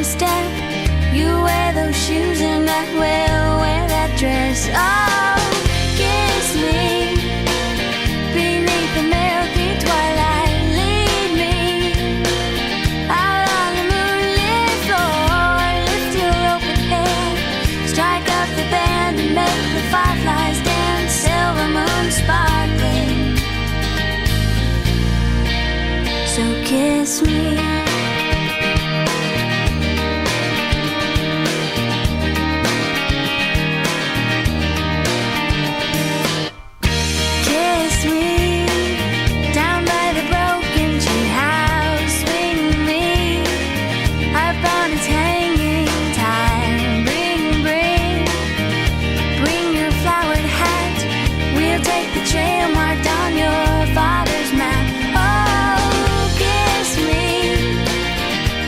a step. You wear those shoes and I will wear that dress. Oh, kiss me beneath the milky twilight. Lead me out on the moonlit floor. Lift your open head, strike up the band and make the fireflies dance. Silver moon sparkling, so kiss me. Trail marked on your father's map. Oh, kiss me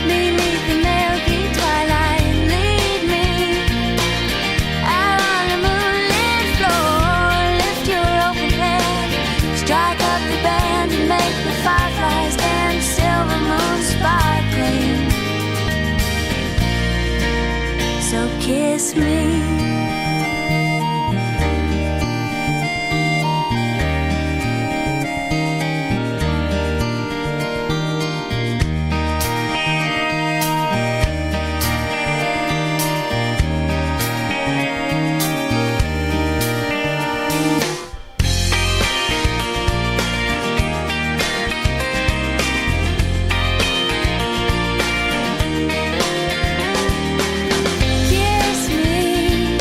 beneath the milky twilight. Lead me out on the moonlit floor. Lift your open head, strike up the band and make the fireflies dance. Silver moon sparkling, so kiss me. Kiss me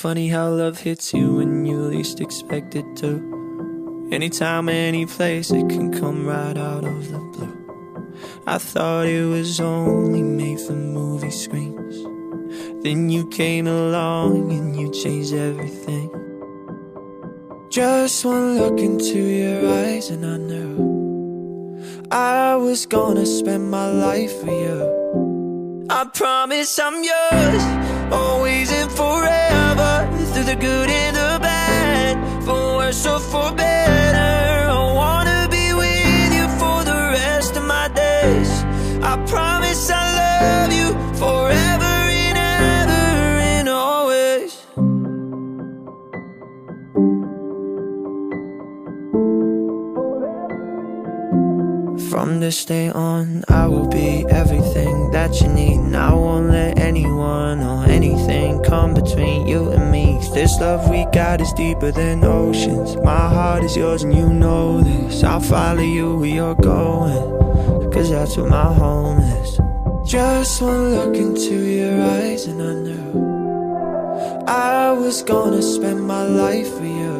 funny how love hits you when you least expect it to. Anytime, any place, it can come right out of the blue. I thought it was only made for movie screens. Then you came along and you changed everything. Just one look into your eyes and I knew I was gonna spend my life with you. I promise I'm yours, always and forever, through the good and the bad, for worse or for better. I wanna be with you for the rest of my days. I promise I love you forever and ever and always. From this day on, I will be everything that you need, and I won't let anyone or anything come between you and me. This love we got is deeper than oceans. My heart is yours and you know this. I'll follow you where you're going, 'cause that's where my home is. Just one look into your eyes and I knew I was gonna spend my life with you.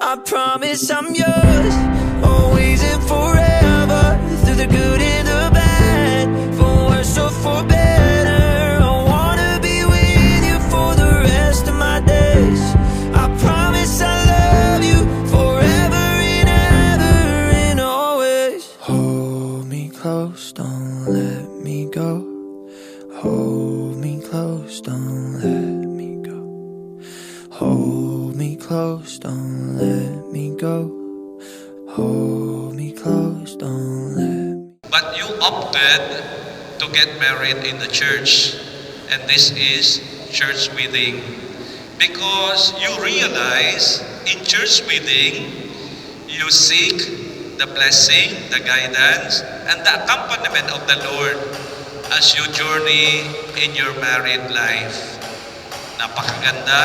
I promise I'm yours, always and forever, through the good and the bad, for worse or for better. I wanna be with you for the rest of my days. I promise I love you forever and ever and always. Hold me close, don't let me go. Hold me close, don't let me go. Hold me close, don't let me go. Hold me close, don't let me. But you opted to get married in the church, and this is church wedding, because you realize in church wedding you seek the blessing, the guidance, and the accompaniment of the Lord as you journey in your married life. Napakaganda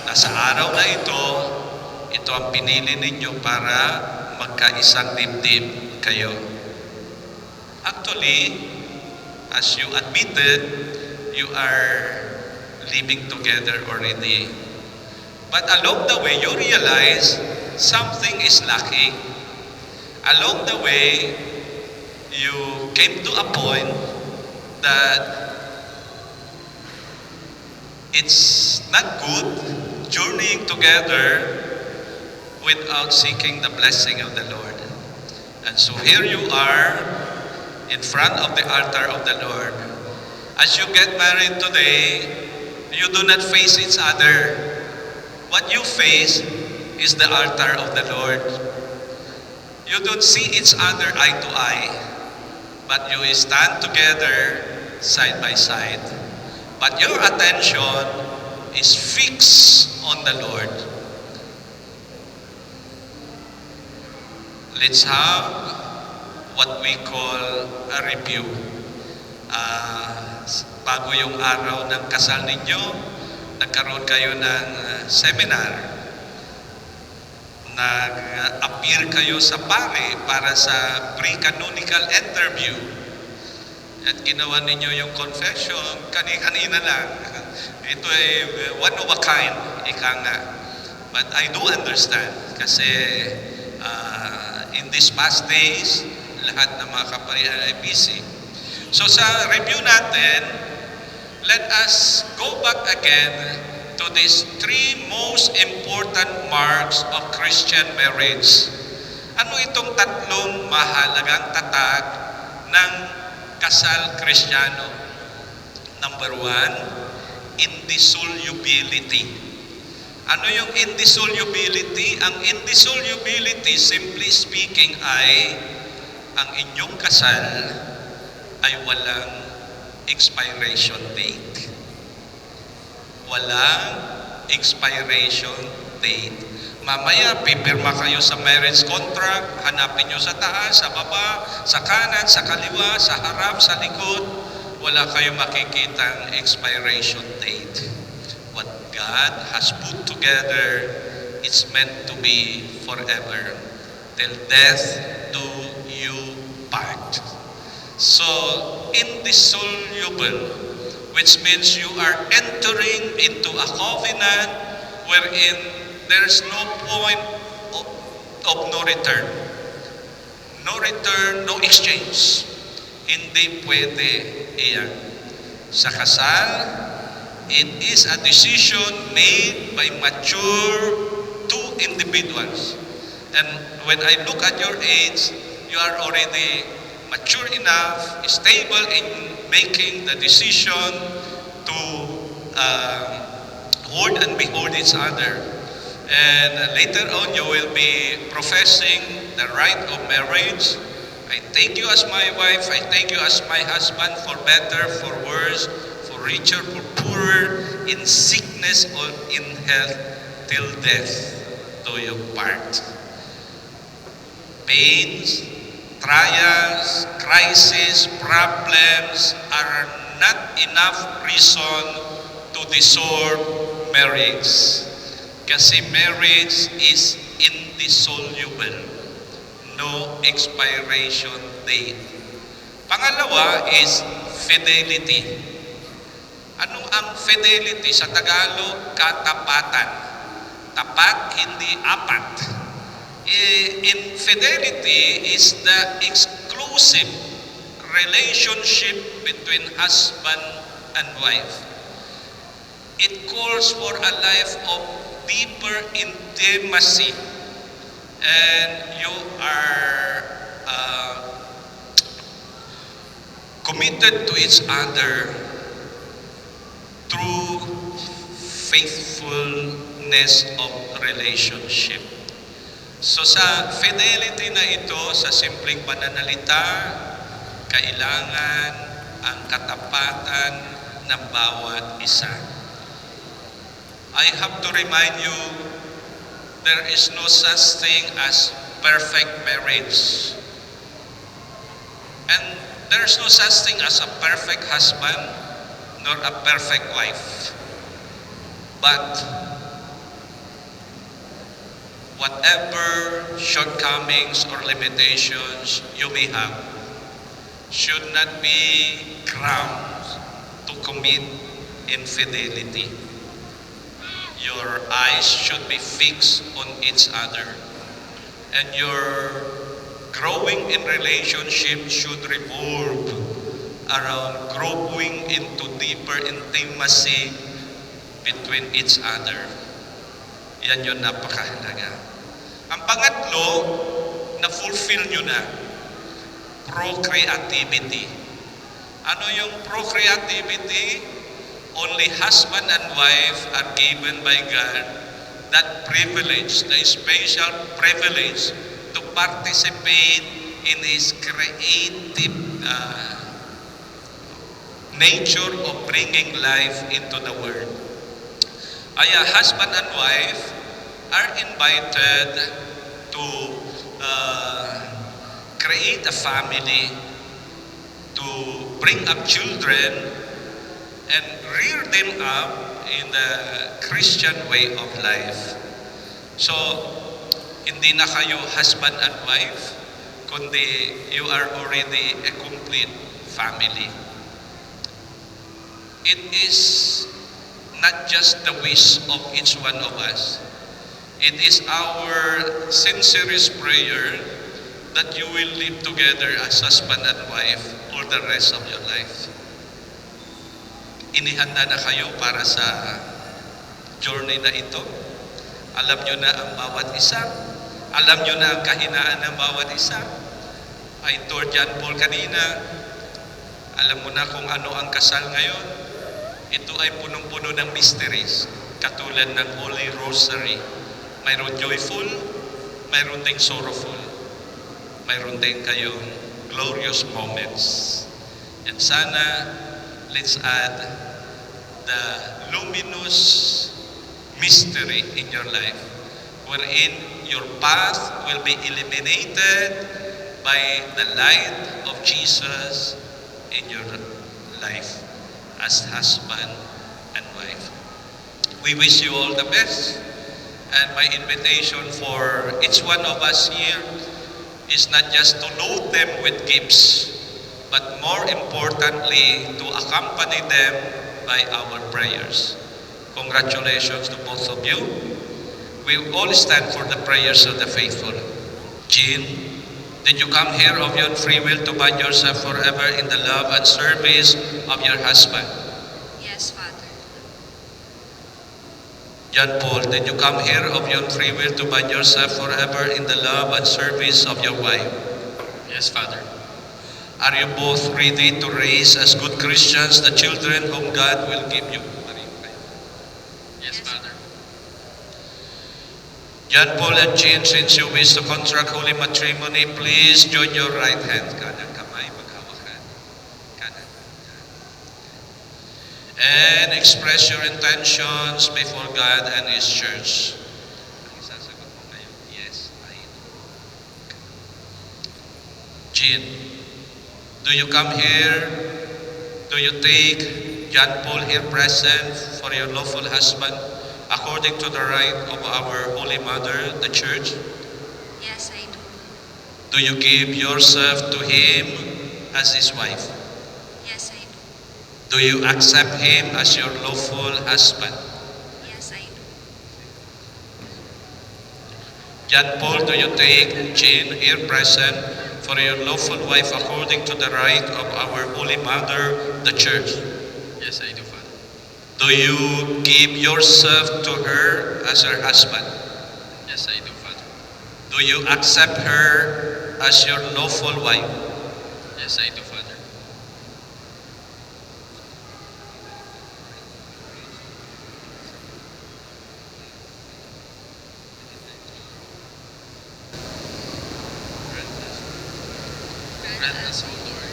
na sa araw na ito ang pinili ninyo para magkaisang dibdib kayo. Actually, as you admitted, you are living together already. But along the way, you realize something is lacking. Along the way, you came to a point that it's not good journeying together without seeking the blessing of the Lord. And so here you are in front of the altar of the Lord. As you get married today, you do not face each other. What you face is the altar of the Lord. You don't see each other eye to eye, but you stand together side by side. But your attention is fixed on the Lord. Let's have what we call a review. Bago yung araw ng kasal ninyo, nagkaroon kayo ng seminar. Nag-appear kayo sa pare para sa pre-canonical interview. At ginawa ninyo yung confession, kanina lang. Ito ay one of a kind, ika nga. But I do understand kasi in these past days, lahat ng mga kaparihan ay busy. So sa review natin, let us go back again to these three most important marks of Christian marriage. Ano itong tatlong mahalagang tatag ng kasal Kristiyano? Number one, indissolubility. Ano yung indissolubility? Ang indissolubility, simply speaking, ay ang inyong kasal ay walang expiration date. Walang expiration date. Mamaya, pipirma kayo sa marriage contract, hanapin nyo sa taas, sa baba, sa kanan, sa kaliwa, sa harap, sa likod, wala kayong makikitang expiration date. What God has put together, it's meant to be forever. Till death do you part. So, indissoluble. which means you are entering into a covenant wherein there's no point of no return. No return, no exchange. Hindi pwede iyan. Sa kasal, it is a decision made by mature two individuals. And when I look at your age, you are already mature enough, stable in making the decision to hold and behold each other. And later on, you will be professing the right of marriage. I take you as my wife, I take you as my husband, for better, for worse, for richer, for poorer, in sickness or in health, till death do you part. Pains, trials, crises, problems are not enough reason to dissolve marriage. Kasi marriage is indissoluble. No expiration date. Pangalawa is fidelity. Ano ang fidelity? Sa Tagalog, katapatan. Tapat, hindi apat. Infidelity is the exclusive relationship between husband and wife. It calls for a life of deeper intimacy, and you are committed to each other through faithfulness of relationship. So sa fidelity na ito, sa simpleng pananalita, kailangan ang katapatan ng bawat isa. I have to remind you, there is no such thing as perfect marriage. And there's no such thing as a perfect husband nor a perfect wife. But whatever shortcomings or limitations you may have should not be grounds to commit infidelity. Your eyes should be fixed on each other, and your growing in relationship should revolve around growing into deeper intimacy between each other. Yan yung napakahalaga. Ang pangatlo, na-fulfill nyo na, procreativity. Ano yung procreativity? Only husband and wife are given by God that privilege, the special privilege to participate in His creative nature of bringing life into the world. Kaya husband and wife are invited to create a family, to bring up children, and rear them up in the Christian way of life. So, hindi na kayo husband and wife, kundi you are already a complete family. It is not just the wish of each one of us. It is our sincerest prayer that you will live together as husband and wife for the rest of your life. Inihanda na kayo para sa journey na ito. Alam nyo na ang bawat isa. Alam nyo na ang kahinaan ng bawat isa. I told John Paul kanina, alam mo na kung ano ang kasal ngayon. Ito ay punong-puno ng mysteries, katulad ng Holy Rosary. Mayroon joyful, mayroon ding sorrowful, mayroon din kayong glorious moments. And sana, let's add the luminous mystery in your life, wherein your path will be illuminated by the light of Jesus in your life as husband and wife. We wish you all the best, and my invitation for each one of us here is not just to load them with gifts, but more importantly, to accompany them by our prayers. Congratulations to both of you. We all stand for the prayers of the faithful. Jean, did you come here of your own free will to bind yourself forever in the love and service of your husband? Yes, Father. John Paul, did you come here of your own free will to bind yourself forever in the love and service of your wife? Yes, Father. Are you both ready to raise as good Christians the children whom God will give you? Yes, Father. John Paul and Jean, since you wish to contract holy matrimony, please join your right hand. Kanan kamay, maghawakan. Kanan. And express your intentions before God and His church. Ang isasagot mo ngayon, yes, I do. Jean, do you come here? Do you take John Paul here present for your lawful husband according to the rite of our Holy Mother, the Church? Yes, I do. Do you give yourself to him as his wife? Yes, I do. Do you accept him as your lawful husband? Yes, I do. John Paul, do you take Jean here present for your lawful wife according to the rite of our Holy Mother, the Church? Yes, I do, Father. Do you give yourself to her as her husband? Yes, I do, Father. Do you accept her as your lawful wife? Yes, I do, Father. Grant us, O Lord.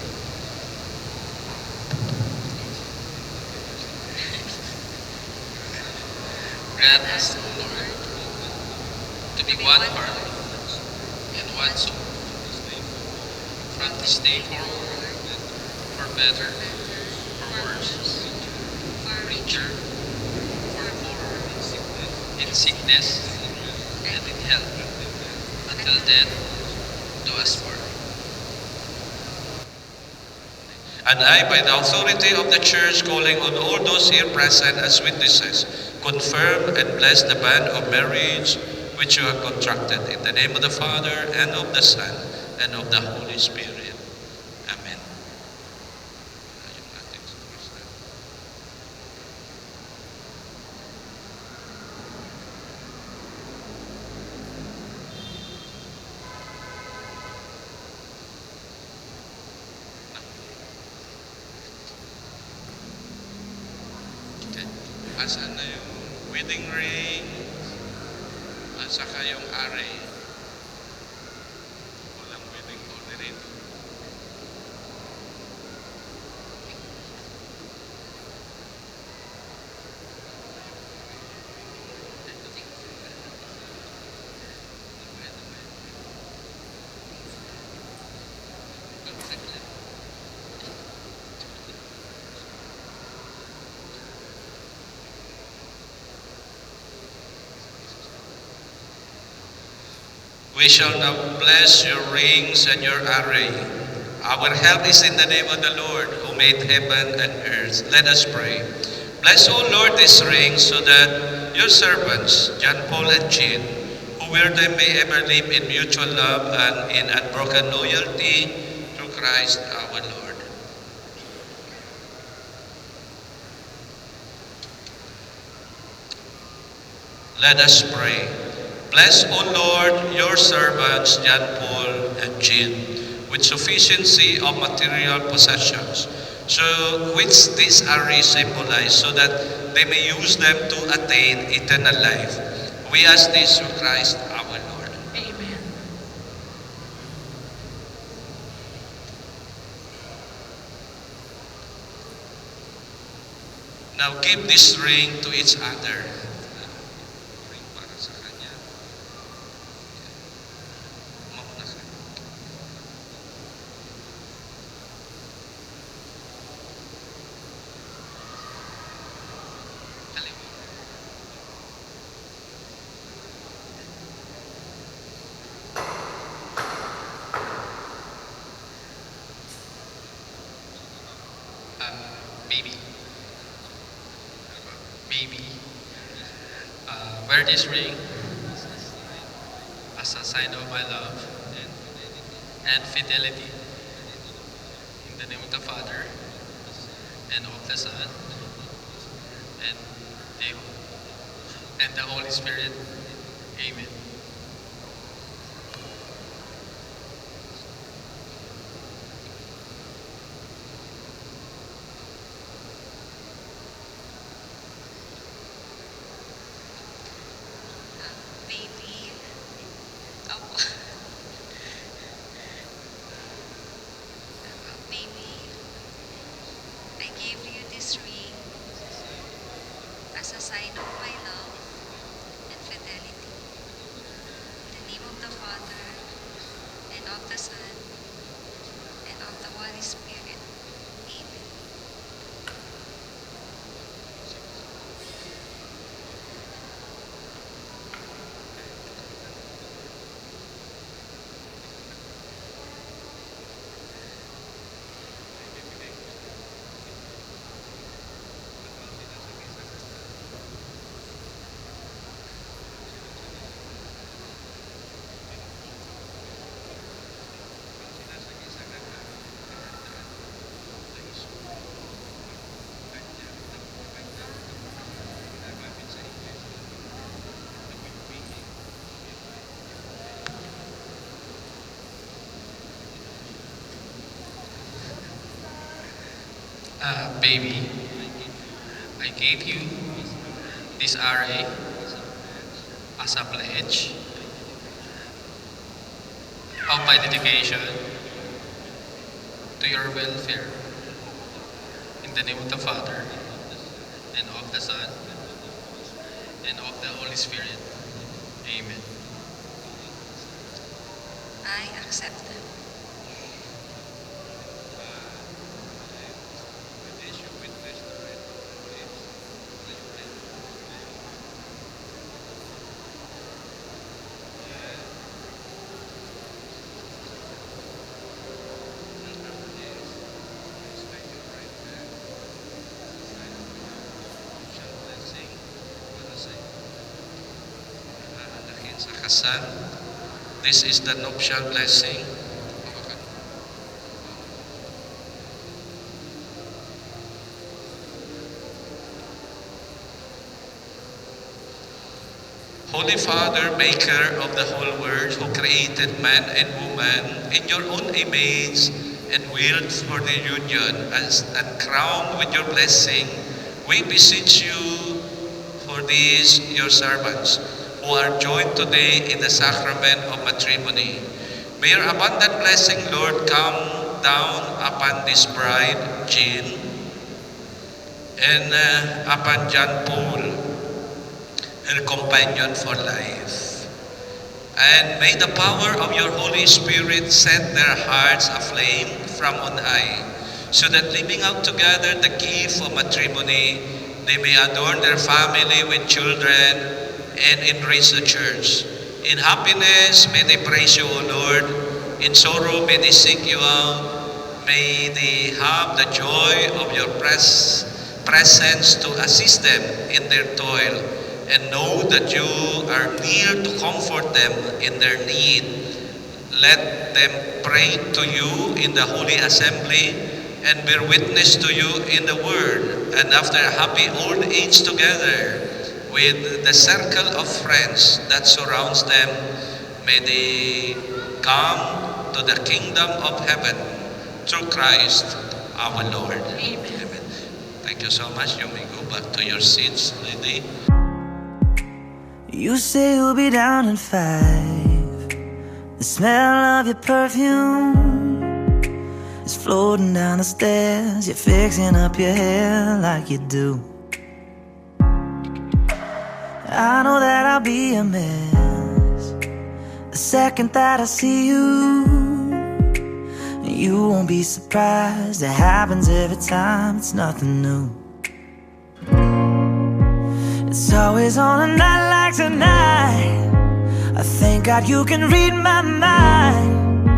Grant us, O Lord, to be one heart and one soul from this day forward, for better, for worse, for richer, for poorer, in sickness and in health, until death do us part. And I, by the authority of the Church, calling on all those here present as witnesses, confirm and bless the band of marriage which you have contracted. In the name of the Father, and of the Son, and of the Holy Spirit. Amen. Okay. Asan na yung wedding ring? At saka yung array. Walang wedding order rito. We shall now bless your rings and your array. Our help is in the name of the Lord, who made heaven and earth. Let us pray. Bless, O Lord, these rings, so that your servants, John Paul and Jean, who wear them may ever live in mutual love and in unbroken loyalty through Christ our Lord. Let us pray. Bless, O Lord, your servants, John Paul and Jean, with sufficiency of material possessions, so which these arrays symbolize, so that they may use them to attain eternal life. We ask this through Christ our Lord. Amen. Now give this ring to each other. Ring para sa kanya. Mauna ka. Baby, wear this ring as a sign of my love and fidelity. In the name of the Father, and of the Son, and the Holy Spirit. Amen. Baby. Opo. Baby, I gave you this ring as a sign of my love and fidelity. In the name of the Father, and of the Son, and of the Holy Spirit. Amen. Baby, I gave you this RA as a pledge of my dedication to your welfare. In the name of the Father, and of the Son, and of the Holy Spirit. Amen. I accept them. Sa kasal, this is the nuptial blessing. Holy Father, maker of the whole world, who created man and woman in your own image and willed for their union and crowned with your blessing, we beseech you for these your servants who are joined today in the sacrament of matrimony. May your abundant blessing, Lord, come down upon this bride, Jean, and upon John Paul, her companion for life. And may the power of your Holy Spirit set their hearts aflame from on high, so that living out together the gift of matrimony, they may adorn their family with children and enrich the church. In happiness, may they praise you, O Lord. In sorrow, may they seek you out. May they have the joy of your presence to assist them in their toil, and know that you are near to comfort them in their need. Let them pray to you in the holy assembly and bear witness to you in the word. And after a happy old age together, with the circle of friends that surrounds them, may they come to the kingdom of heaven through Christ our Lord. Amen. Thank you so much. You may go back to your seats, lady. You say you'll be down in 5. The smell of your perfume is floating down the stairs. You're fixing up your hair like you do. I know that I'll be a mess the second that I see you. You won't be surprised, it happens every time, it's nothing new. It's always on a night like tonight, I thank God you can read my mind.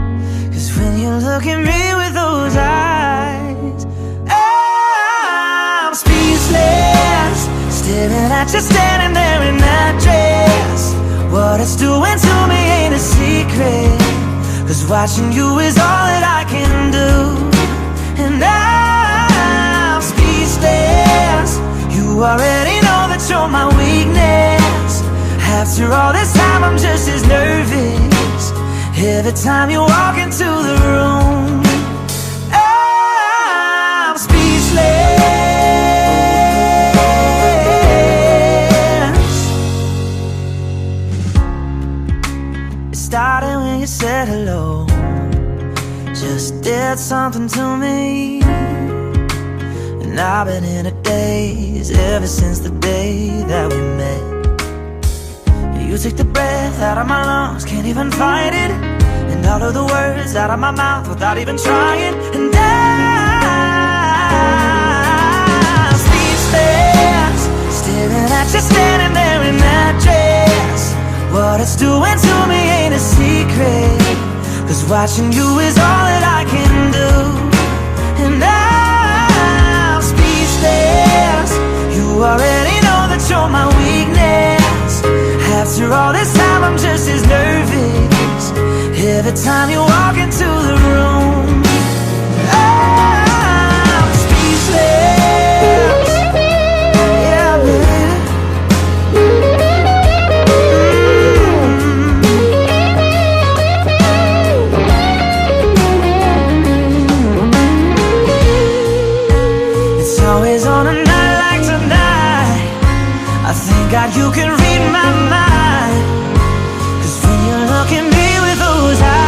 Cause when you look at me with those eyes, I'm speechless. Staring at you standing there in that dress. What it's doing to me ain't a secret, 'cause watching you is all that I can do. And I'm speechless. You already know that you're my weakness. After all this time I'm just as nervous every time you walk into the room. I'm speechless. It started when you said hello, just did something to me. And I've been in a daze ever since the day that we met. You took the breath out of my lungs, can't even fight it. And all of the words out of my mouth without even trying. And I'm speechless, staring at you standing there in that dress. What it's doing to me ain't a secret, 'cause watching you is all that I can do. And I'm speechless. You already know that you're my weakness. After all this time I'm just as nervous every time you walk into the room. I'm speechless. Yeah, baby. It's always on a night like tonight. I thank God you can read my mind, 'cause when you look at me with those eyes.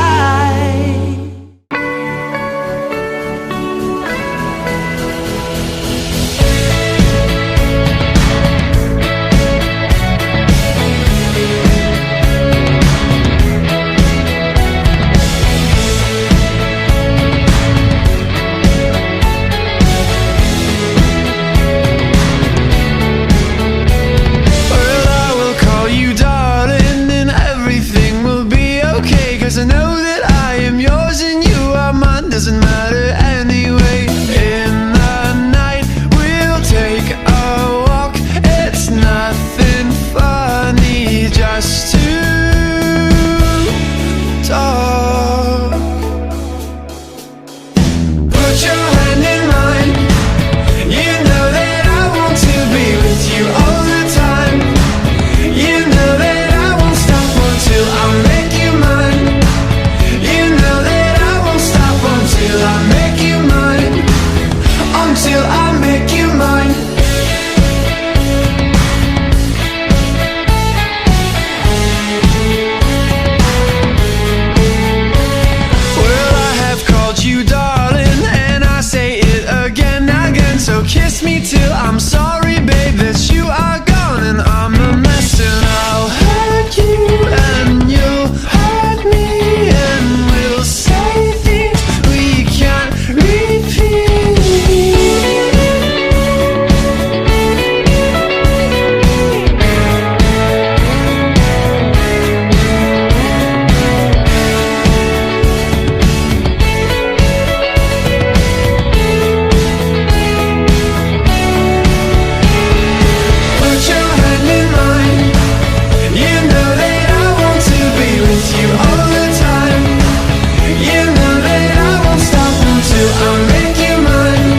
Doesn't matter anyway. In the night we'll take a walk. It's nothing funny just to talk. Put your hand in mine. You know that I want to be with you all the time. You know that I won't stop until I make you mine. You know that I won't stop until I make you mine. Until I make you mine. Well, I have called you darling, and I say it again, again. So kiss me till I'm sorry, babe, that you are gone and I'm a mess. And I'll hurt you and you'll hurt me, and we'll say things we can't repeat. Put your hand in mine. You know that I want to be with you all the time. You know that I won't stop until I make you mine.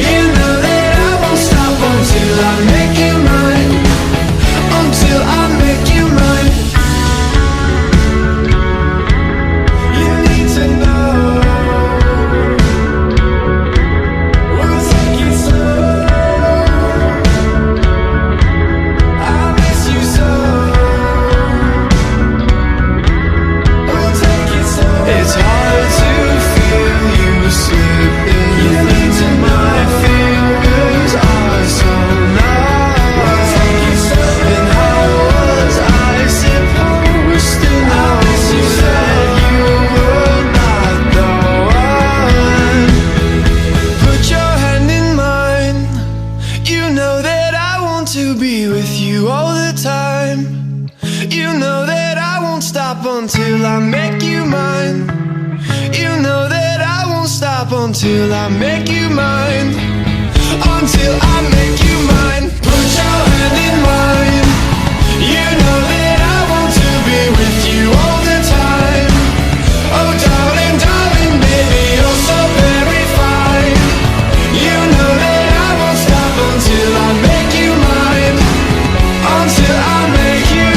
You know that I won't stop until I make you mine. Until I make you mine. You need to know. We'll take it slow. I miss you so. We'll take it slow. It's hard to feel you slipping. You need to know. My fingers are so numb. We'll take it slow. And how was I supposed to know that you were not the one? Put your hand in mine. You know that I want to be with you all the time. You know that I won't stop until I make you mine. You know that I won't stop until I make you mine. Until I make you mine. Put your hand in mine. You know that I want to be with you all the time. Oh darling, darling, baby, you're so very fine. You know that I won't stop until I make you mine. Until I make you.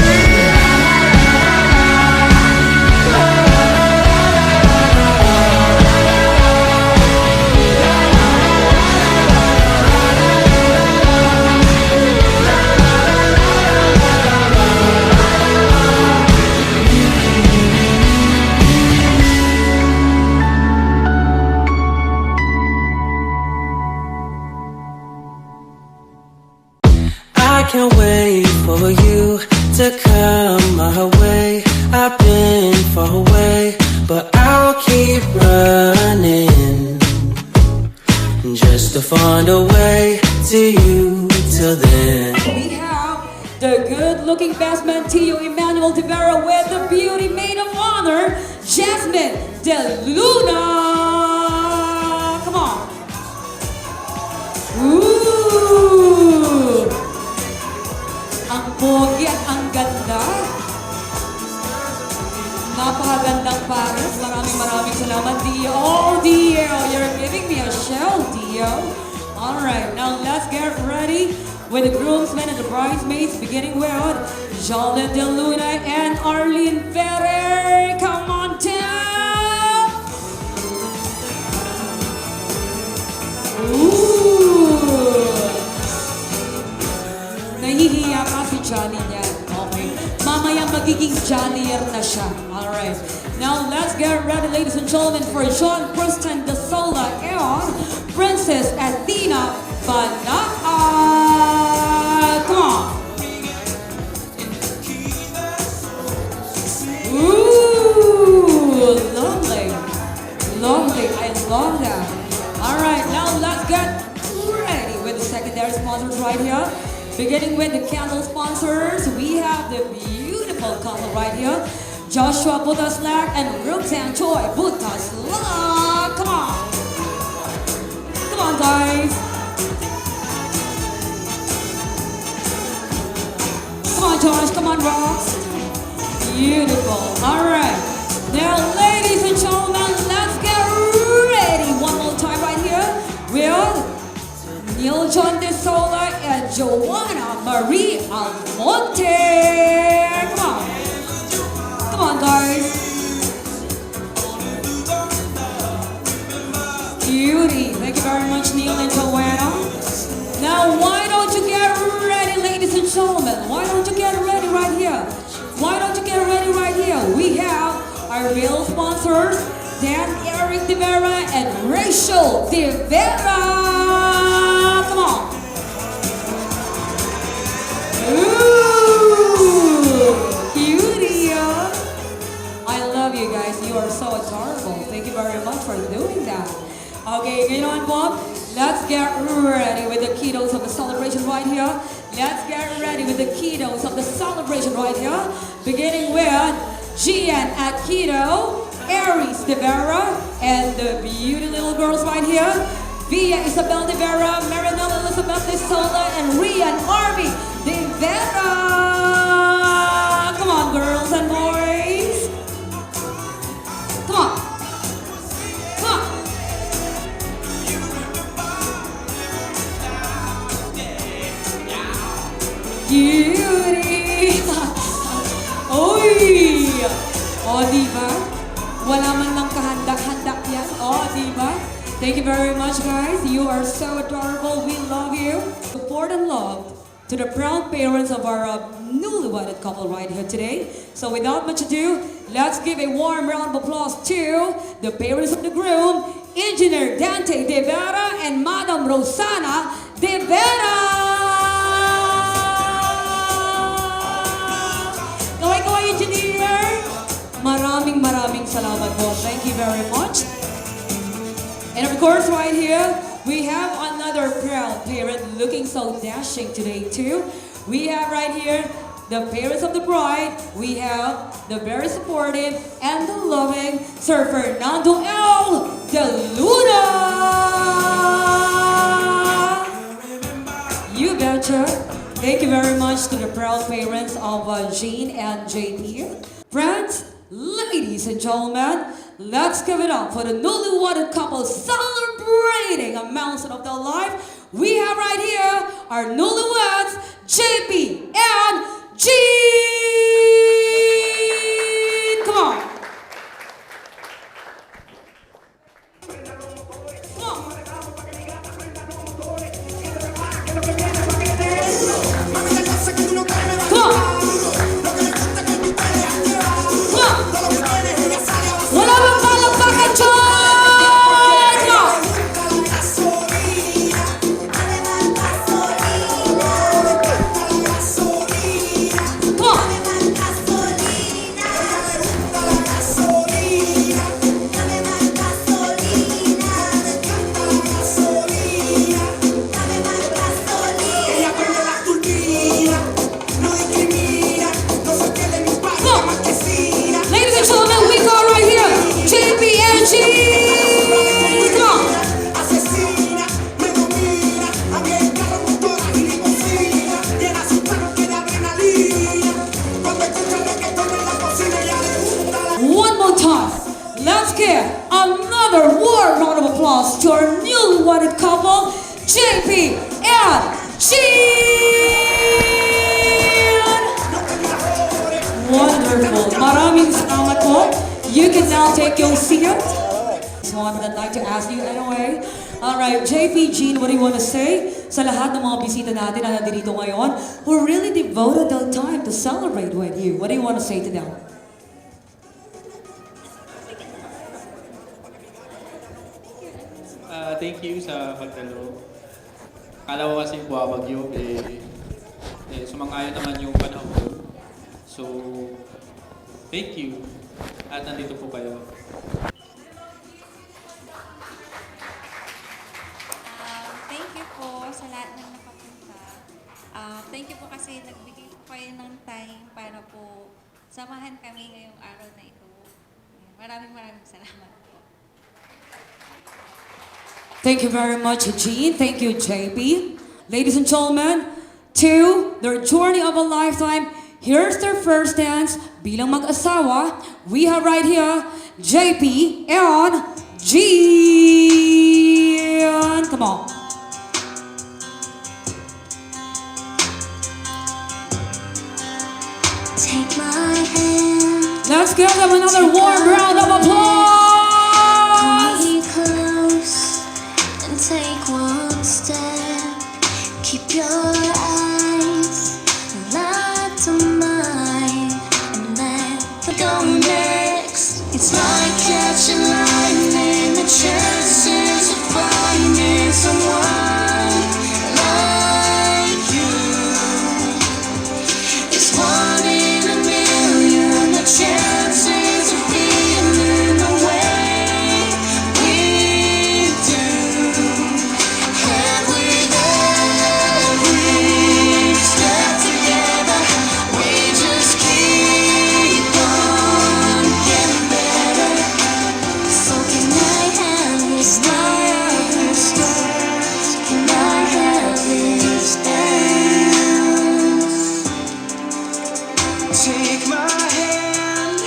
I can't wait for you to come my way. I've been far away, but I'll keep running just to find a way to you till then. We have the good-looking batsman Tio Emmanuel Tavera with the beauty maid of honor, Jasmine De Luna. Come on. Ooh! Ang pogi at ang ganda. Napakagandang pares. Maraming salamat, Dio. Oh, Dio, you're giving me a show, Dio. All right, now let's get ready with the groomsmen and the bridesmaids, beginning with Jolene De Luna and Arlene Ferrer. Come on down. Ooh. Nahihiya ka si Johnny niyan. Okay. Mamaya magiging Johnnier na siya. Alright. Now, let's get ready, ladies and gentlemen, for John Kristen De Sola and Princess Athena Banaa. Come on. Ooh, lovely. Lovely. I love that. Alright, now let's get ready with the secondary sponsors right here. Beginning with the candle sponsors, we have the beautiful couple right here, Joshua Slack and Roxanne Choi Slack. Come on. Come on, guys. Come on, Josh. Come on, Rox. Beautiful. All right. Now, ladies and gentlemen, let's get ready. One more time right here with Neil John De Sola and Joanna Marie Almonte. Come on. Come on, guys. Beauty. Thank you very much, Neil and Joanna. Now, why don't you get ready, ladies and gentlemen? Why don't you get ready right here? Why don't you get ready right here? We have our real sponsors, Dan Eric De Vera and Rachel De Vera. Come on. Ooh, cutie. I love you guys. You are so adorable. Thank you very much for doing that. Okay, you know what, Bob? Let's get ready with the kiddos of the celebration right here. Let's get ready with the kiddos of the celebration right here. Beginning with Gian Akito, Aries De Vera, and the beauty little girls right here. Via Isabel De Vera, Marinelle Elizabeth De Sola, and Rian Army De Vera. Come on, girls and boys. Come on. Come on. Cutie. Uy! O, diba? Wala man lang kahandak-handak yan. O, diba? Thank you very much, guys. You are so adorable. We love you. Support and love to the proud parents of our newly wedded couple right here today. So without much ado, let's give a warm round of applause to the parents of the groom, Engineer Dante De Vera and Madam Rosana De Vera. Kaway-kaway, Engineer. Maraming salamat po. Thank you very much. And of course, right here, we have another proud parent looking so dashing today too. We have right here the parents of the bride. We have the very supportive and the loving Sir Fernando L. De Luna. You betcha. picture. Thank you very much to the proud parents of Jean and Jaypee. Friends, ladies and gentlemen, let's give it up for the newlywed couple celebrating a milestone of their life. We have right here our newlyweds, Jaypee and Jean. Come on. Let's give another warm round of applause to our newly-wedded couple, Jaypee and Jean! Wonderful. Maraming salamat po. You can now take your seat. This one that I'd like to ask you anyway. Alright, Jaypee, Jean, what do you want to say sa lahat ng mga bisita natin na nandito ngayon who really devoted their time to celebrate with you? What do you want to say to them? Thank you sa pagdalo. Kala ko kasi buwabagyo, sumang-ayon naman yung panahon. So, thank you. At nandito po kayo. Thank you po sa lahat ng nakapunta. Thank you po kasi nagbigay po kayo ng time para po samahan kami ngayong araw na ito. Maraming salamat po. Thank you very much, Jean. Thank you, Jaypee. Ladies and gentlemen, to their journey of a lifetime, here's their first dance bilang mag-asawa. We have right here, Jaypee and Jean. Come on. Take my hand. Let's give them another warm round of applause. Be close and take one step. Keep your eyes alive to mine and let go next. It's like catching lightning, the chances of finding someone like you is one in a million. The chances of feeling the way we do, and with every step together, we just keep on getting better. So can I have this dance? Can I have this dance? Take my hand,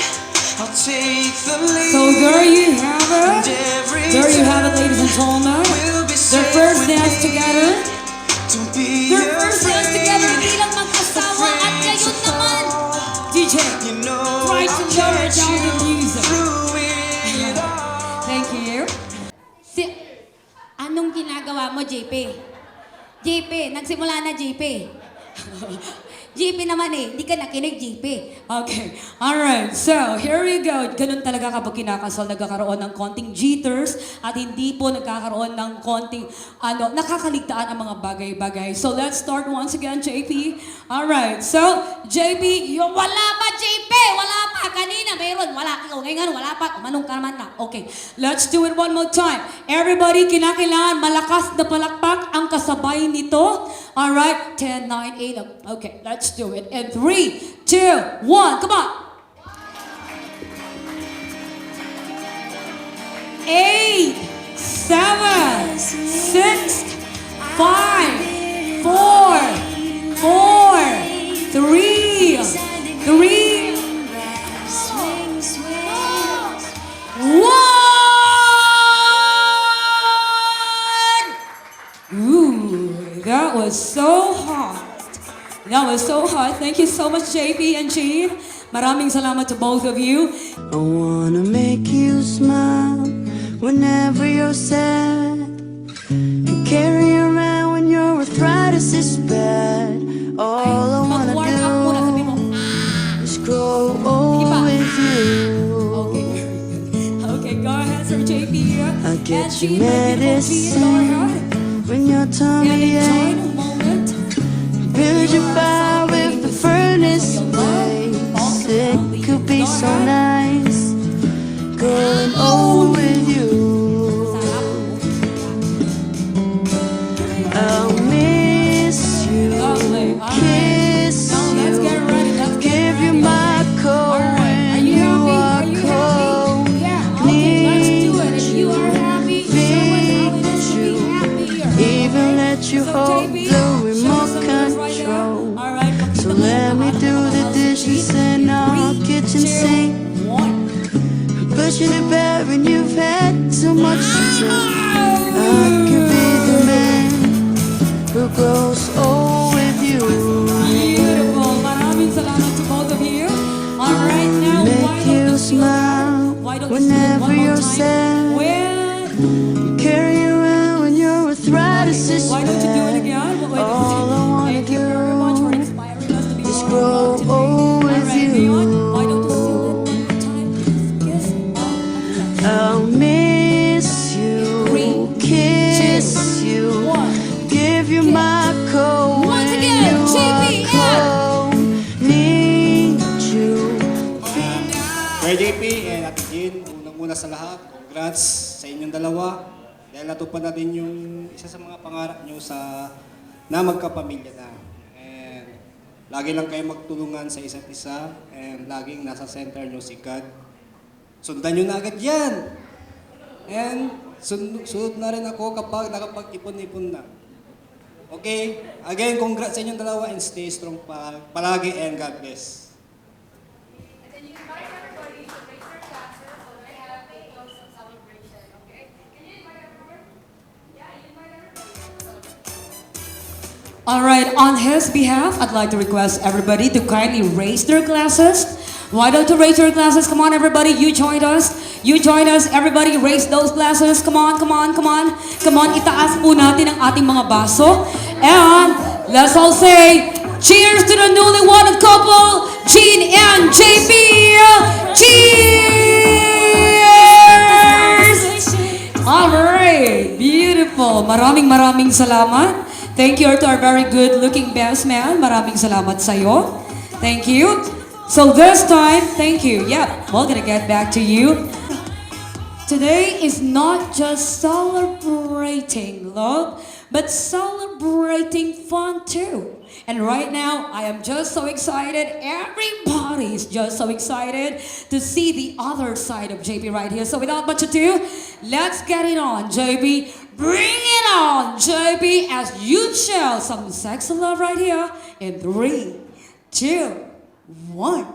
I'll take the lead. So there you have it. There you have it, ladies and gentlemen. Their first dance together. Their first dance together bilang mag-asawa at ngayon naman, DJ, try to lower down the music. Thank you. Anong ginagawa mo, JP? JP, nagsimula na JP. JP naman hindi ka nakinig, JP. Okay, alright. So, here we go. Ganun talaga kapag kinakasal, nagkakaroon ng konting jitters at hindi po nagkakaroon ng konting, nakakaligtaan ang mga bagay-bagay. So, let's start once again, JP. Alright, so, JP, Wala pa, JP! Wala pa! Kanina, mayroon. Wala. Ngayon, wala pa. Umanong ka naman na. okay, let's do it one more time. Everybody, kinakailangan malakas na palakpak ang kasabay nito. Alright, 10, 9, 8. Okay, let's do it. And 3, 2, 1. Come on. 8, 7, 6, 5, 4, was so hot. That was so hot. Thank you so much, Jaypee and Jean. Maraming salamat to both of you. I wanna make you smile whenever you're sad, and carry you around when your arthritis is bad. All I wanna Mag-warm up muna, sabi mo. do is grow old pa. with you. Okay. Okay, go ahead, Sir Jaypee. I'll get And you Jean, my beautiful Jean, go ahead. medicine when your And tummy enjoy aches. the moment. Build your fire with the furnace blaze. It could be so nice growing old with you. I'll miss you, Lovely. All right. kiss Now let's you, get ready. Let's get give you ready. my coat All right. Are when you you happy? are Are you cold. happy? Yeah. Okay, let's do it. If you are happy, show us how it is to be happier. Even Okay? let you So, hold Jaypee, the show remote us some moves right there. control. All right. So pakita mo let kung me paano do ka the mahal si dishes Jean. in our 3, kitchen 2, sink. 1. Pushing it back when you've had too much to drink. I could be the man who grows old with you. Beautiful. Maraming salamat to both of you. All right, now, why Make don't you you smile why don't you sing it whenever one more you're time? sad. When? Carry you around when your arthritis is Why don't you do it bad. again? Why don't All I wanna Thank you very much for do inspiring us to be is more grow today. old with All right, you. Leon, why don't you sing it one more time? Kiss all affection. I'll miss you, 3, kiss 2, you, 1. give you my coat Once when again, you Jaypee, are cold. Need you. Kuya JP and Ate Jean, unang-una sa lahat, congrats sa inyong dalawa. Dahil natupad na din yung isa sa mga pangarap nyo na magkapamilya na. And lagi lang kayo magtulungan sa isa't isa and laging nasa center nyo si God. Sundan nyo na agad yan! And sunod na rin ako kapag nakapag-ipon-ipon na. Okay? Again, congrats sa inyong dalawa and stay strong palagi and God bless. All right, on his behalf, I'd like to request everybody to kindly raise their glasses. Why don't you raise your glasses? Come on, everybody, you join us. You join us, everybody, raise those glasses. Come on, come on, come on. Come on, itaas po natin ang ating mga baso. And let's all say, cheers to the newly-wanted couple, Jean and Jaypee. Cheers! All right, beautiful. Maraming salamat. Thank you to our very good-looking best man. Maraming salamat sa'yo. Thank you. So this time, thank you. Yep, we're gonna get back to you. Today is not just celebrating love, but celebrating fun too. And right now, I am just so excited. Everybody is just so excited to see the other side of Jaypee right here. So without much ado, let's get it on, Jaypee. Bring it on, Jaypee, as you share some sexy love right here in 3, 2, 1.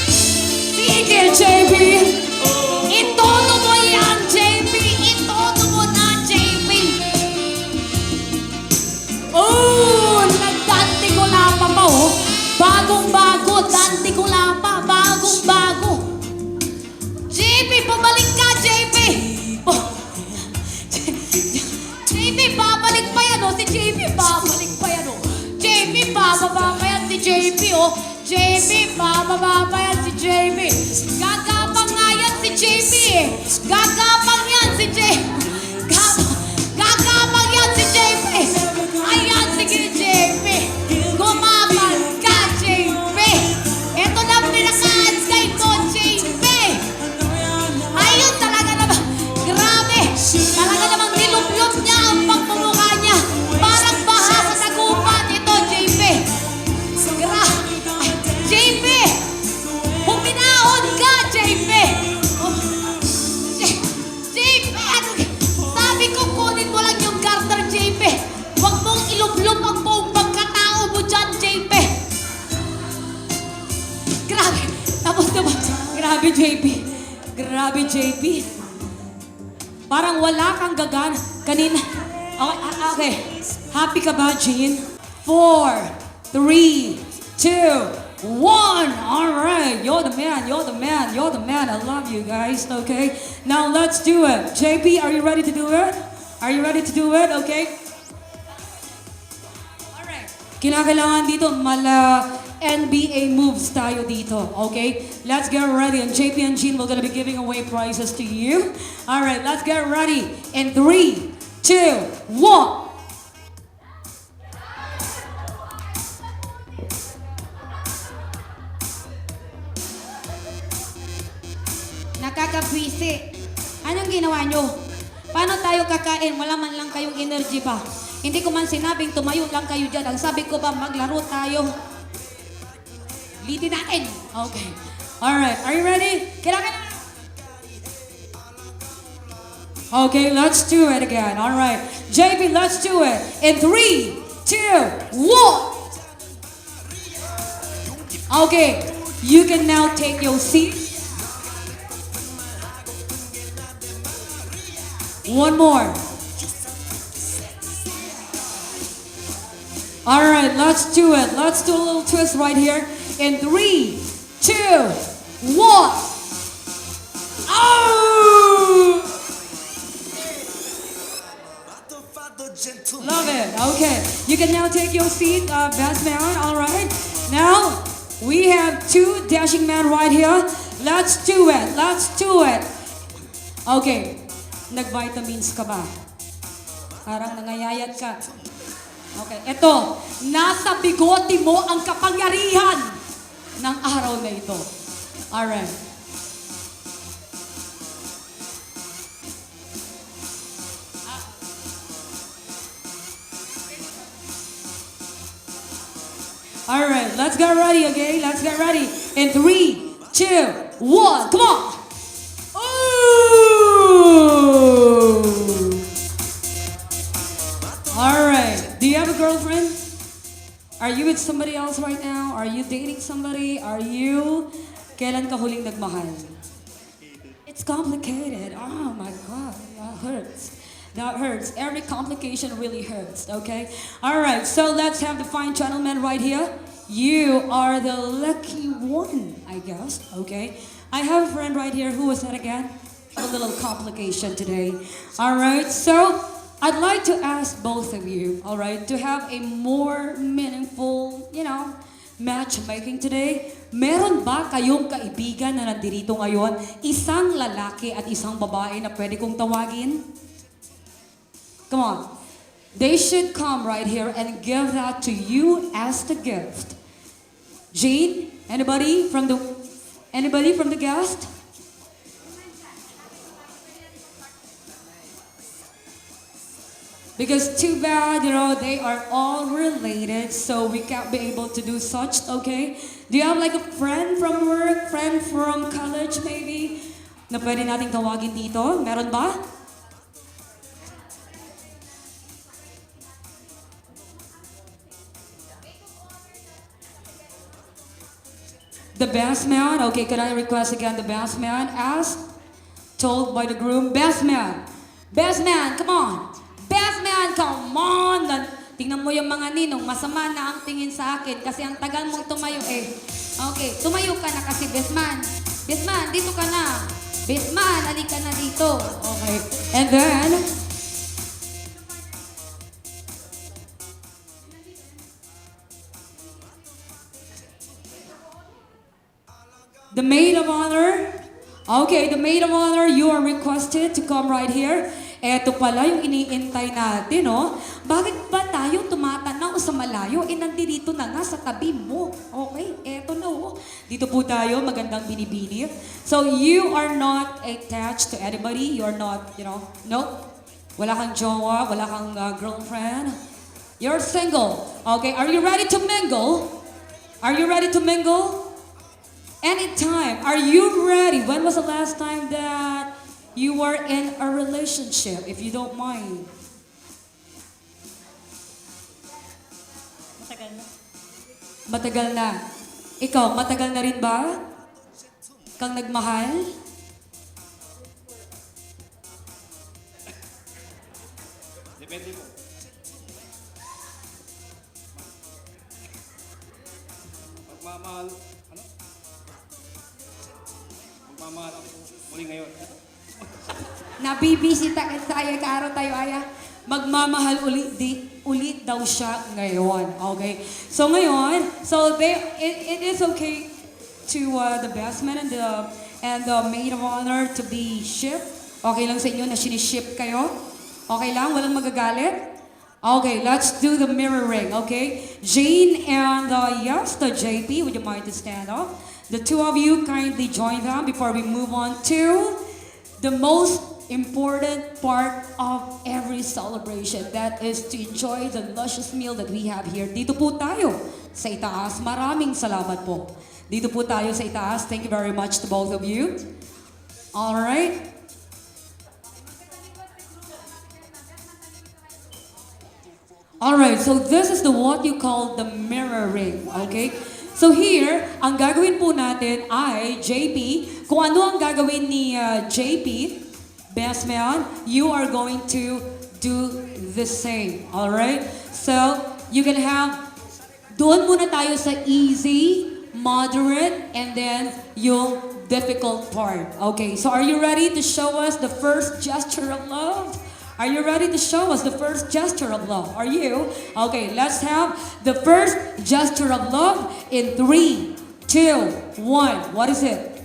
Sige, Jaypee. Itono mo yan, Jaypee. Itono mo na, Jaypee. Oh, nagdanti ko lapa pa, oh. Bagong-bago, danti ko lapa. Bagong-bago. Jaypee, pabalik ka, Jaypee. Oh. Jaypee, babalik pa yan, oh. Si Jaypee, babalik pa yan, oh. Jaypee, bababa pa yan si Jaypee, oh. Jaypee, bababa pa yan si Jaypee. Gagapang nga yan si Jaypee, eh. Gagapang yan si Jaypee. Gagapang yan si Jaypee. Ayan, sige, Jaypee. Gumapang ka, Jaypee. Ito na pinaka-ansay ko, Jaypee. Ayun, talaga naman. Grabe. Talaga namang niluplot niya ang pagmumukha niya. Parang baha sa sagupan ito, Jaypee. Jaypee! Huminahon ka, Jaypee! Jaypee, ano? Grabe, JP. Parang wala kang gagana. Kanina. Okay, okay. Happy ka ba, Jean? 4, 3, 2, 1. All right. You're the man. You're the man. You're the man. I love you guys. Okay. Now let's do it. JP, are you ready to do it? Are you ready to do it? Okay. All right. Kinakailangan dito NBA moves tayo dito, okay? Let's get ready. And JP and Jean, we're gonna be giving away prizes to you. All right, let's get ready. In 3, 2, 1. Nakakabwisi. Anong ginawa nyo? Paano tayo kakain? Wala man lang kayong energy pa. Hindi ko man sinabing tumayo lang kayo dyan. Ang sabi ko ba, maglaro tayo. Litin natin. Okay. Alright, are you ready? Kailangan na. Okay, let's do it again. All right. JP, let's do it. In 3, 2, 1. Okay, you can now take your seat. One more. All right, let's do it. Let's do a little twist right here. In 3, 2, 1. Oh! Love it. Okay. You can now take your seat, best man. All right. Now, we have 2 dashing men right here. Let's do it. Let's do it. Okay. Nag-vitamins ka ba? Parang nangayayat ka. Okay. Ito. Nasa bigote mo ang kapangyarihan ng araw na ito. Alright. Alright, let's get ready, okay? Let's get ready. In 3, 2, 1, come on! Ooh! Alright, do you have a girlfriend? Are you with somebody else right now? Are you dating somebody? Are you... Kailan ka huling nagmahal? It's complicated. Oh my God, that hurts. That hurts. Every complication really hurts, okay? All right, so let's have the fine gentleman right here. You are the lucky one, I guess, okay? I have a friend right here. Who was that again? A little complication today. All right, so I'd like to ask both of you, all right, to have a more meaningful, matchmaking today. Meron ba kayong kaibigan na nandirito ngayon, isang lalaki at isang babae na pwede kong tawagin? Come on. They should come right here and give that to you as the gift. Jean, anybody from the guest? Because too bad, they are all related, so we can't be able to do such, okay? Do you have like a friend from work, friend from college maybe, na pwede nating tawagin dito? Meron ba? The best man, okay, can I request again the best man as told by the groom? Best man, come on. Best man, come on! Tingnan mo yung mga ninong, masama na ang tingin sa akin kasi ang tagal mong tumayo eh. Okay, tumayo ka na kasi best man. Best man, dito ka na. Best man, halika na dito. Okay, and then... The maid of honor. Okay, the maid of honor, you are requested to come right here. Eto pala yung iniintay natin, no? Bakit ba tayo tumatanaw sa malayo? Nandito na nga sa tabi mo. Okay, eto na, oh. Dito po tayo, magandang binibini. So, you are not attached to anybody. You are not, no? Wala kang jowa, wala kang girlfriend. You're single. Okay, are you ready to mingle? Are you ready to mingle? Anytime. Are you ready? When was the last time that you were in a relationship, if you don't mind? Matagal na. Ikaw, matagal na rin ba? Kang nagmahal? Depende po. Magmamahal, ano? Magmamahal ako muli ngayon. Nabibisita ka tayo, kaaro tayo, aya. Magmamahal ulit daw siya ngayon. Okay? So ngayon, it is okay to the best man and the maid of honor to be shipped. Okay lang sa inyo na siniship kayo? Okay lang? Walang magagalit? Okay, let's do the mirroring, okay? Jane and yes, the Jaypee, would you mind to stand up? The two of you kindly join them before we move on to the most important part of every celebration. That is to enjoy the luscious meal that we have here. Dito po tayo sa itaas. Maraming salamat po. Dito po tayo sa itaas. Thank you very much to both of you. All right. Alright, so this is what you call the mirroring, okay? So here, ang gagawin po natin ay Jaypee. Kung ano ang gagawin ni Jaypee, best man, you are going to do the same, alright? So, you can have, doon muna tayo sa easy, moderate, and then yung difficult part. Okay, so are you ready to show us the first gesture of love? Are you ready to show us the first gesture of love? Are you? Okay, let's have the first gesture of love in 3, 2, 1. What is it?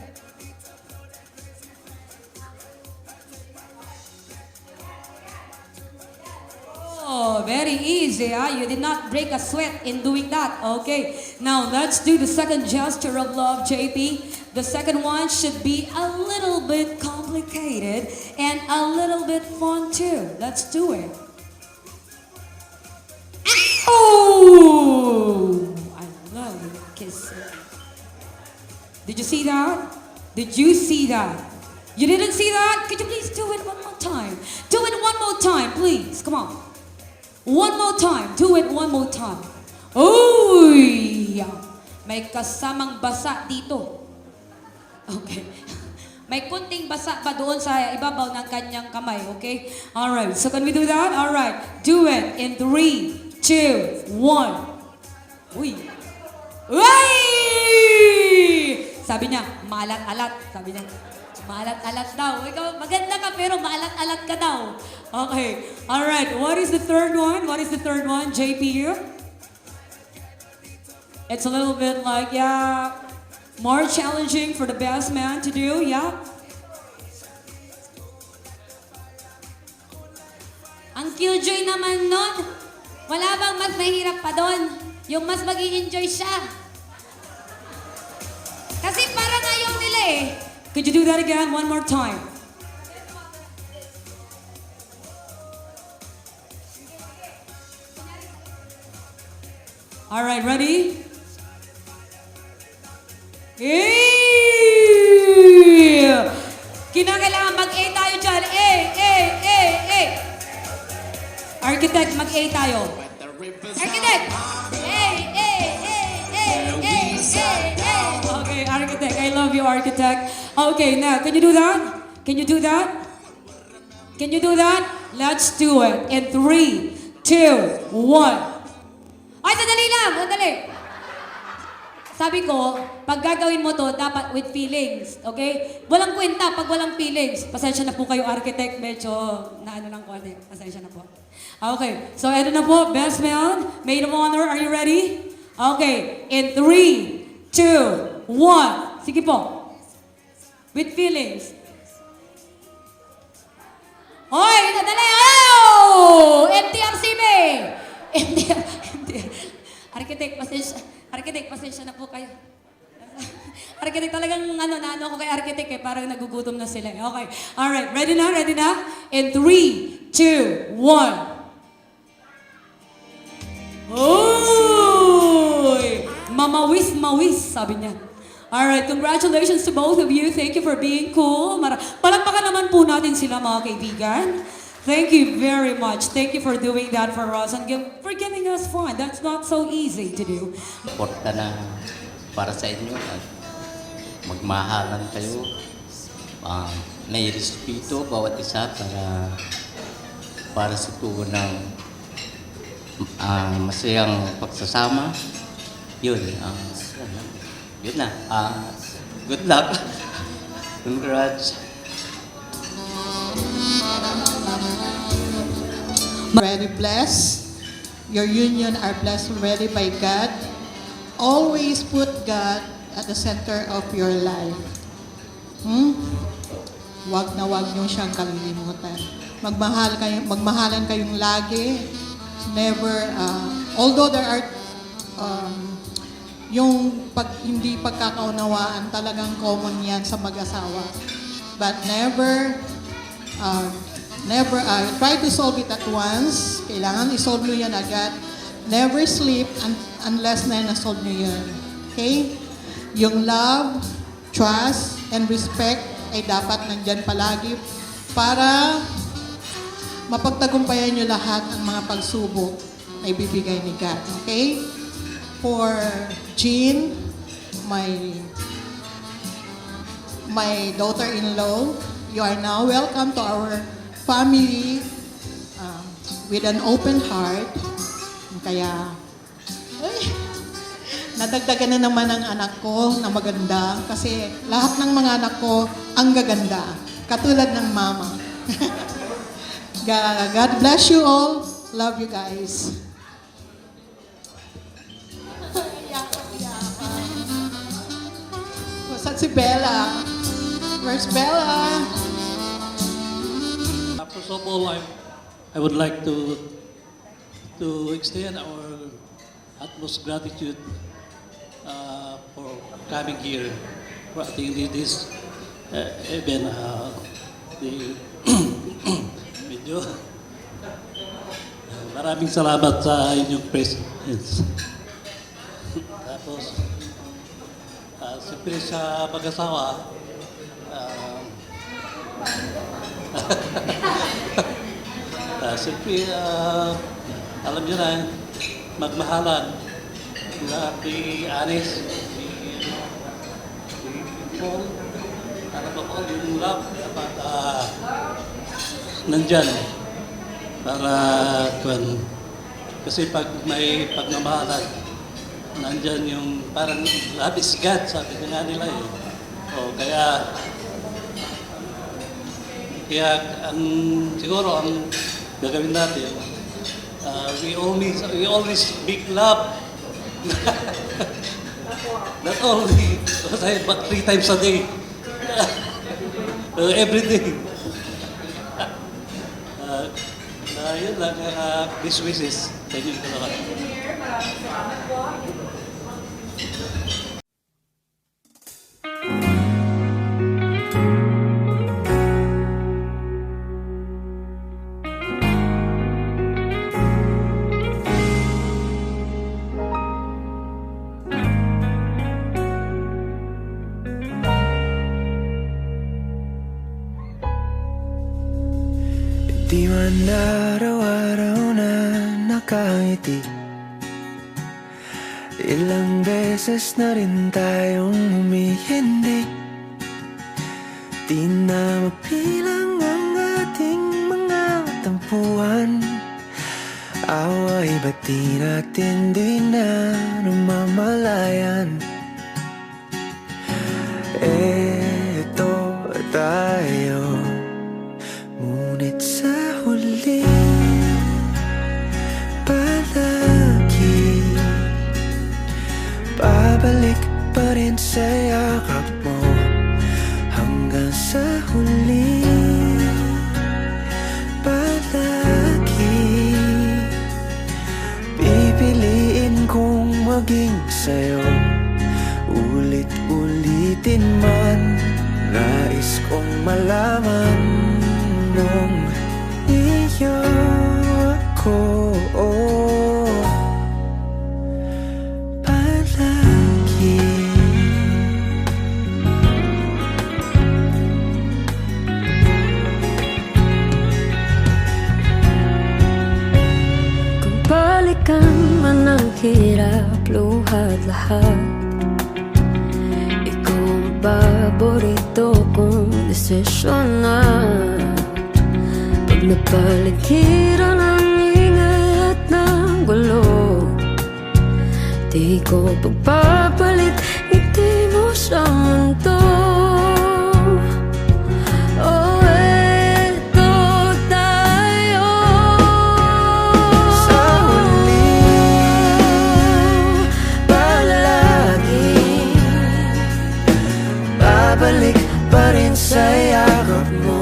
Oh, very easy, huh? You did not break a sweat in doing that. Okay, now let's do the second gesture of love, Jaypee. The second one should be a little bit complicated and a little bit fun too. Let's do it. Oh, I love kissing. Did you see that? Did you see that? You didn't see that? Could you please do it one more time? Do it one more time, please. Come on. One more time. Do it one more time. Oh, may kasamang basa dito. Okay. May kunting basa pa doon sa ibabaw ng kanyang kamay, okay? Alright, so can we do that? Alright, do it in 3, 2, 1. Uy! Uy! Sabi niya, maalat-alat. Sabi niya, maalat-alat daw. Ikaw, maganda ka pero maalat-alat ka daw. Okay, alright, what is the third one? What is the third one, Jaypee? It's a little bit like, yeah, more challenging for the best man to do, yeah? Ang killjoy naman nun. Wala bang mas mahirap pa doon? Yung mas mag-i-enjoy siya. Kasi parang ayaw nila eh. Could you do that again one more time? All right, ready? Kinakailangan mag-A tayo dyan. A. Architect, mag-A tayo. Architect! A. Okay, architect. I love you, architect. Okay, now, can you do that? Can you do that? Can you do that? Let's do it. In 3, 2, 1. Ay, sandali lang! Sandali! Sabi ko, pag gagawin mo to, dapat with feelings. Okay? Walang kwenta pag walang feelings. Pasensya na po kayo, architect. Medyo naano lang ko. Pasensya na po. Okay. So, eto na po. Best man, maid of honor, are you ready? Okay. In 3, 2, 1. Sige po. With feelings. Hoy! Nadali! Oh! MTRCB! Architect, pasensya na po kayo. Architect, talagang naano ko kay architect eh. Parang nagugutom na sila. Okay. Alright. Ready na? Ready na? In 3, 2, 1. Oy! Mamawis, sabi niya. Alright. Congratulations to both of you. Thank you for being cool. Palakpakan naman po natin sila, mga kaibigan. Thank you very much. Thank you for doing that for us and for giving us fun. That's not so easy to do. Porta na para sa inyo at magmahalan kayo. May respeto bawat isa para para sa tugon ng masayang pagsasama. Yun, yun na. Good luck. Congrats. Very blessed. Your union are blessed already by God. Always put God at the center of your life. Wag na wag niyo siyang kalilimutan. Magmahalan kayong lagi. Never, although there are yung hindi pagkakaunawaan, talagang common yan sa mag-asawa. But never try to solve it at once. Kailangan isolve nyo yan agad. Never sleep unless na nasolve nyo yan. Okay? Yung love, trust, and respect ay dapat nandyan palagi para mapagtagumpayan nyo lahat ang mga pagsubok na ibibigay ni God. Okay? For Jean, my daughter-in-law, you are now welcome to our family with an open heart. Kaya, nadagdagan na naman ang anak ko na maganda kasi lahat ng mga anak ko ang gaganda. Katulad ng mama. God bless you all. Love you guys. Saan si Bella? Where's Bella? First of all, I would like to extend our utmost gratitude for coming here, for attending this event. Medyo maraming salamat sa inyong presence. Tapos, siyempre sa mag-asawa, siyempre, alam niyo na, magmahalan. Be honest, be full. Alam mo, yung love, dapat nandyan. Para, kasi pag may pagmamahalan, nandyan yung parang love is God, sabi nga nila eh. Kaya siguro ang gagawin natin, we always make love. Not only, but 3 times a day. Every day. Yun lang, best wishes sa inyong dalawa. Di man araw-araw na nakangiti, ilang beses na rin tayong humihindi. Di na mapilang ang ating mga tampuhan. Away ba't di natin di na namamalayan? Eto tayo, ngunit sa huli palagi babalik pa rin sa yakap mo. Hanggang sa huli palagi pipiliin kong maging sa'yo. Ulit-ulitin man, nais kong malaman nung iyo ako palagi. Kung balikan man ang hirap, luhat lahat, ikaw ang paborito kong desisyon na. Pag kapaligiran ng ingay at ng gulo. Di ko pagpapalit ngiti mo sa mundo. Oh, eto tayo Sa huli, palagi babalik pa rin sa yakap mo.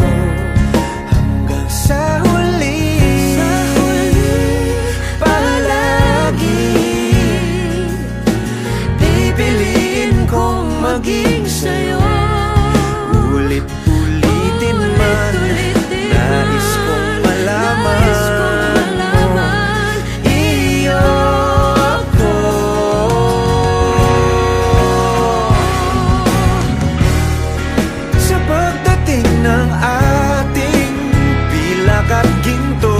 Hanggang sa huli, palagi pipiliin kong maging sa'yo. Ulit-ulitin man, nais kong malaman iyo ako. Sa pagdating ng ating pilak at ginto,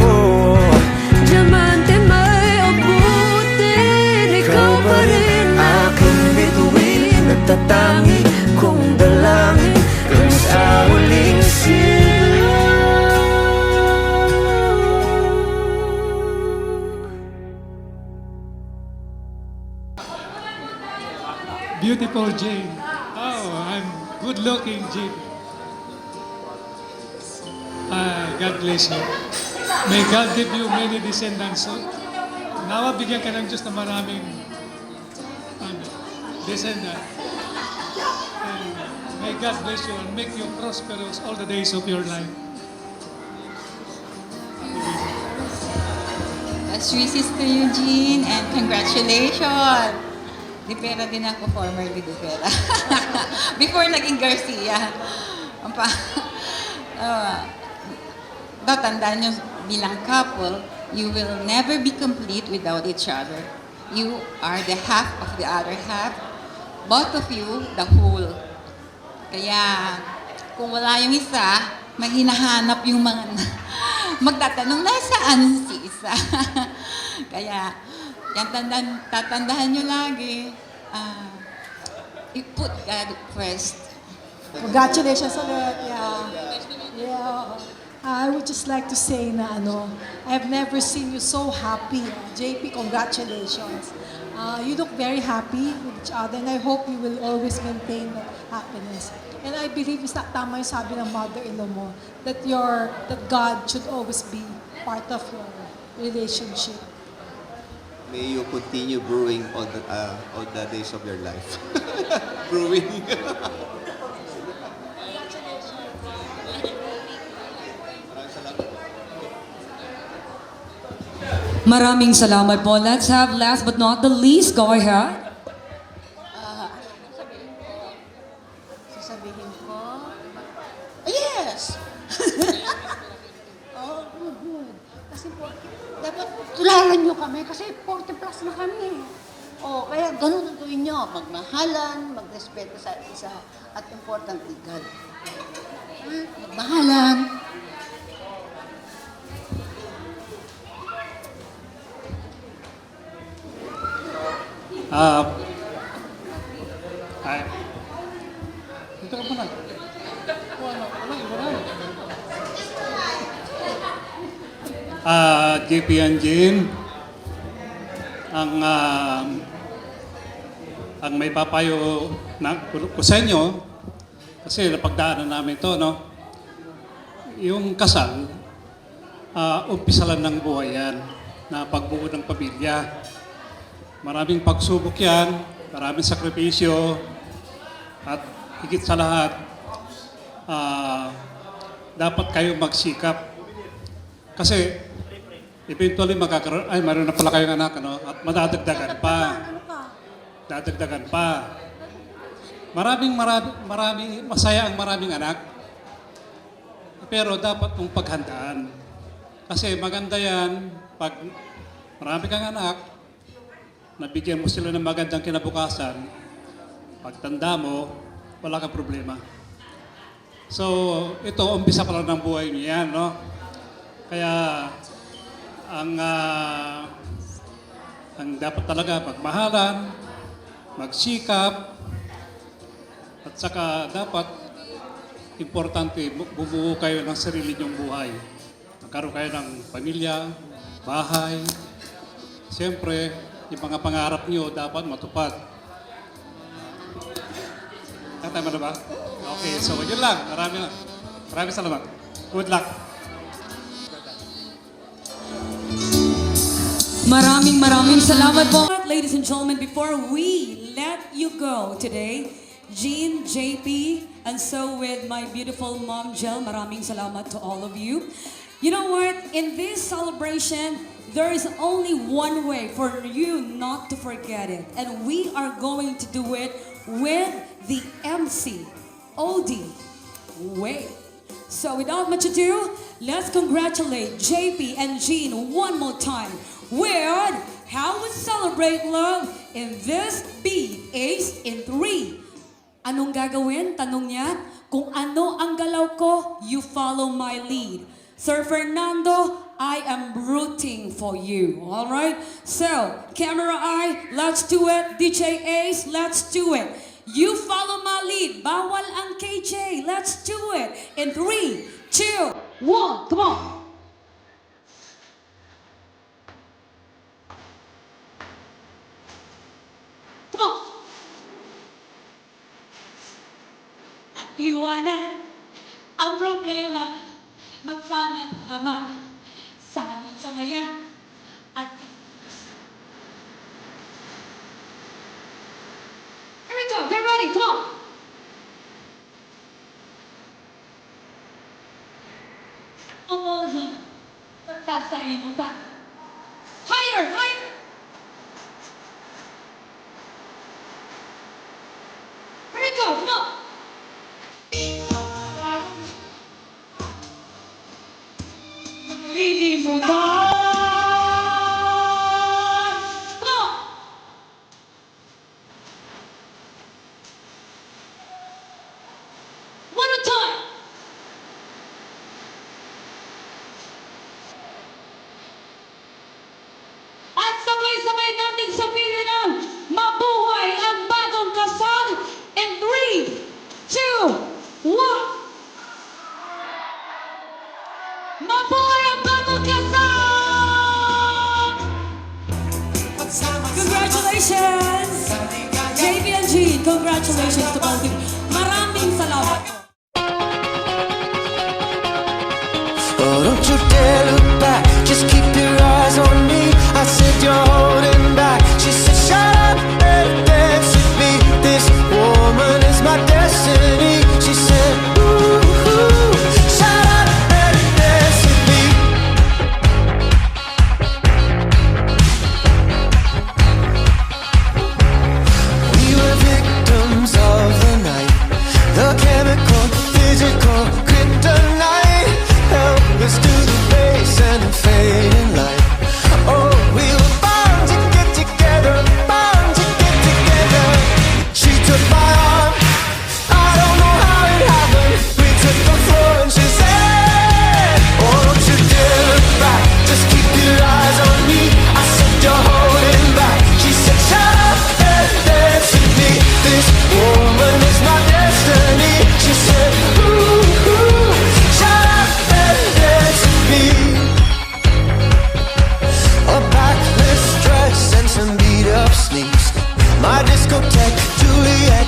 diamante may abutin, ikaw pa rin aking bituin, nagtatangi kong dalangin kung sa huling sigaw. Beautiful Jane. Oh, I'm good-looking Jane. God bless you. May God give you many descendants. So, nawa bigyan ka ng Diyos na maraming descendant. And may God bless you and make you prosperous all the days of your life. Sweet Sister Eugene, and congratulations! Di pera din ako, formerly di pera. Before naging Garcia. Tandaan nyo, bilang couple, you will never be complete without each other. You are the half of the other half. Both of you, the whole. Kaya, kung wala yung isa, may hinahanap yung mga magtatanong, nasaan si isa? Kaya, yan tatandahan nyo lagi. You put God first. Congratulations ulit. Yeah. I would just like to say na I have never seen you so happy. Jaypee, congratulations. You look very happy with each other and I hope you will always maintain that happiness. And I believe is that tama yung sabi ng mother-in-law mo that God should always be part of your relationship. May you continue brewing all the days of your life. Brewing. Maraming salamat po. Let's have last but not the least. Go ahead. Sasabihin ko, yes! Oh, good. Kasi po, dapat tularan nyo kami kasi 40 plus na kami. Oh, kaya ganun ang gawin nyo. Magmahalan, magrespeto sa isa, at importantly, God. Magmahalan. Dito ka muna. Jaypee and Jane, ang may papayo ko sa inyo, kasi napagdaanan namin ito, no? Yung kasal, umpisa lang ng buhay yan, na pagbuo ng pamilya. Maraming pagsubok yan, maraming sakripisyo, at higit sa lahat, dapat kayo magsikap. Kasi eventually magkakaroon, mayroon na pala kayong anak, ano? At madadagdagan pa. Dadagdagan pa. Maraming, masaya ang maraming anak. Pero dapat mong paghandaan. Kasi maganda yan, pag marami kang anak, nabigyan mo sila ng magandang kinabukasan, pagtanda mo, wala kang problema. So, ito, umpisa pa lang ng buhay niyo yan, no? Kaya, ang dapat talaga, pagmahalan, magsikap, at saka dapat, importante, bumuo kayo ng sarili niyong buhay. magkaroon kayo ng pamilya, bahay. Siyempre, yung mga pangarap niyo dapat matupad. Tama na ba? Okay, so yun lang. Maraming salamat. Good luck. Maraming salamat po. Ladies and gentlemen, before we let you go today, Jean, Jaypee, and so with my beautiful mom, Jill, maraming salamat to all of you. You know what? In this celebration, there is only one way for you not to forget it. And we are going to do it with the MC, OD way. So without much ado, let's congratulate Jaypee and Jean one more time with How We Celebrate Love in this Be Ace in 3. Anong gagawin? Tanong niya. Kung ano ang galaw ko, you follow my lead. Sir Fernando, I am rooting for you. All right? So, camera eye, let's do it. DJ Ace, let's do it. You follow my lead. Bawal ang KJ. Let's do it. In 3, 2, 1. Come on. Come on. Iwanan ang problema, magpanahaman sa amin sa ngayon at here we go, get ready, come on! Almost, tasayin mo ba? Higher, higher! Here we go, come on! Hindi mo ba? Come on! One more time! At sabay-sabay natin sabihin ang mabuhay ang bagong kasal in 3, 2, 1! Mabuhay ang bagong kasal! Congratulations! Jaypee and Jean, congratulations to both of you. Maraming salamat po. Oh, don't you dare look back, just keep your eyes on me. I said you're holding back. She said shut up and dance with me. This woman is my destiny. She said ooh, ooh, shut up and dance with me. We were victims of the night, the chemical, physical, kryptonite. Help us to the base and the fading light. Oh, we were bound to get together, bound to get together. She took my arm, I don't know how it happened. We took the floor and she said, oh, don't you dare look back, just keep your eyes on me. I said you're holding back. She said shut up and dance with me. This woman is my destiny. She said ooh, ooh, shut up and dance with me. A backless dress and some beat up sneaks. My discotheque Juliet